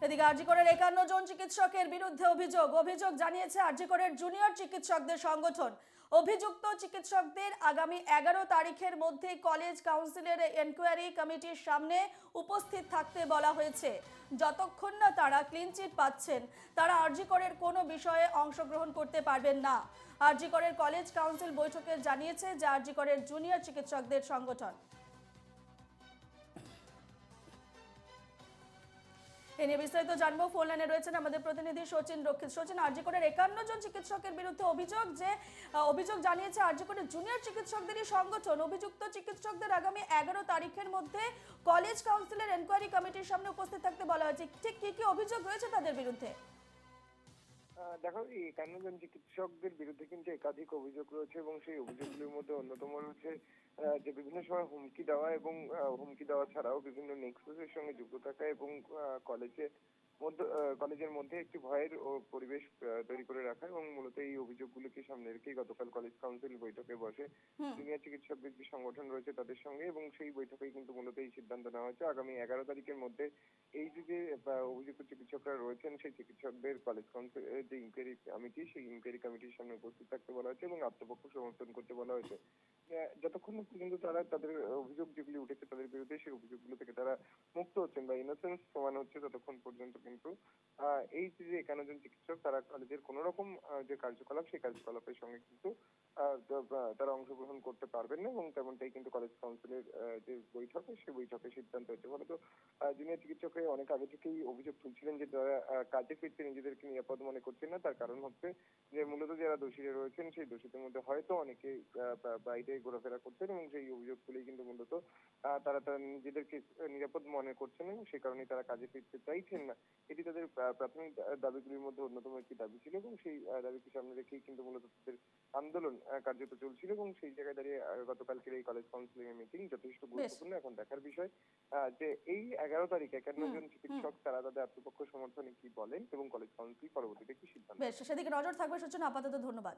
এদিকে আরজিকরের 51 জন চিকিৎসকের বিরুদ্ধে অভিযোগ জানিয়েছে আরজিকরের জুনিয়র চিকিৎসকদের সংগঠন। অভিযুক্ত চিকিৎসকদের আগামী 11 তারিখের মধ্যে কলেজ কাউন্সিলের এনকোয়ারি কমিটির সামনে উপস্থিত থাকতে বলা হয়েছে। যতক্ষণ না তারা ক্লিনচিট পাচ্ছেন, তারা আরজিকরের কোনো বিষয়ে অংশগ্রহণ করতে পারবেন না। আরজিকরের কলেজ কাউন্সিল বৈঠকে জানিয়েছে যে আরজিকরের জুনিয়র চিকিৎসকদের সংগঠন। এ নিয়ে বিস্তারিত জানবো, ফোন লাইনে রয়েছেন আমাদের প্রতিনিধি সচিন রক্ষিত। সচিন, আরজিকরের 51 জন চিকিৎসকের বিরুদ্ধে অভিযোগ জানিয়েছে আরজিকরের জুনিয়র চিকিৎসকদেরই সংগঠন। অভিযুক্ত চিকিৎসকদের আগামী 11 তারিখের মধ্যে কলেজ কাউন্সিলের এনকোয়ারি কমিটির সামনে উপস্থিত থাকতে বলা হয়েছে। ঠিক কি কি অভিযোগ রয়েছে তাদের বিরুদ্ধে? দেখো, এই 51 জন চিকিৎসকদের বিরুদ্ধে কিন্তু একাধিক অভিযোগ রয়েছে এবং সেই অভিযোগগুলির মধ্যে অন্যতম রয়েছে যে বিভিন্ন সময় হুমকি দেওয়া এবং হুমকি দেওয়া ছাড়াও বিভিন্ন নেক্সাসের সঙ্গে যুক্ত থাকা এবং কলেজের মধ্যে একটি ভয়ের পরিবেশ তৈরি করে রাখা। এবং মূলত এই অভিযোগগুলিকে সামনে রেখেই গতকাল কলেজ কাউন্সিল বৈঠকে বসে জুনিয়র চিকিৎসকদের যে সংগঠন রয়েছে তাদের সঙ্গে, এবং সেই বৈঠকেই কিন্তু মূলত এই সিদ্ধান্ত নেওয়া হয়েছে আগামী 11 তারিখের মধ্যে এই যে অভিযুক্ত চিকিৎসকরা রয়েছেন সেই চিকিৎসকদের কলেজ কাউন্সিল যে ইনকোয়ারি কমিটি, সেই ইনকোয়ারি কমিটির সামনে উপস্থিত থাকতে বলা হয়েছে এবং আত্মপক্ষ সমর্থন করতে বলা হয়েছে। যতক্ষণ না পর্যন্ত তারা তাদের অভিযোগ যেগুলি উঠেছে তাদের বিরুদ্ধে সেই অভিযোগগুলো থেকে তারা মুক্ত হচ্ছেন বা ইনোসেন্স প্রমাণ হচ্ছে, ততক্ষণ পর্যন্ত কিন্তু এই যে 51 জন চিকিৎসক তারা কলেজের কোন রকম যে কার্যকলাপ সেই কার্যকলাপের সঙ্গে কিন্তু তারা অংশগ্রহণ করতে পারবেন না, এবং তেমনটাই কিন্তু কলেজ কাউন্সিলের যে বৈঠকে সেই বৈঠকে সিদ্ধান্ত হয়েছে। ফলত জুনিয়র চিকিৎসকরা অনেক আগে থেকেই অভিযোগ তুলছিলেন যে তারা কাজে ফিরতে নিজেদেরকে নিরাপদ মনে করছেন না। তার কারণ হচ্ছে যে মূলত যারা দোষীরা রয়েছেন সেই দোষীদের মধ্যে হয়তো অনেকে বাইরে ঘোরাফেরা করছেন, এবং সেই অভিযোগগুলি কিন্তু মূলত তারা নিজেদেরকে নিরাপদ মনে করছেন এবং সে কারণে তারা কাজে ফিরতে চাইছেন না। এটি তাদের প্রাথমিক দাবিগুলির মধ্যে অন্যতম একটি দাবি ছিল, এবং সেই দাবিকে সামনে রেখেই কিন্তু মূলত তাদের আন্দোলন কার্যত চলছিল। এবং সেই জায়গায় দাঁড়িয়ে গতকালকের এই কলেজ কাউন্সিলিং এর মিটিং যথেষ্ট বেশ গুরুত্বপূর্ণ। এখন দেখার বিষয় যে এই 11 তারিখ 51 জন চিকিৎসক তারা তাদের আত্মপক্ষ সমর্থনে কি বলেন এবং কলেজ কাউন্সিল পরবর্তীতে কি সিদ্ধান্ত বেশ, সেদিকে নজর থাকবে। সচিন, আপাতত ধন্যবাদ।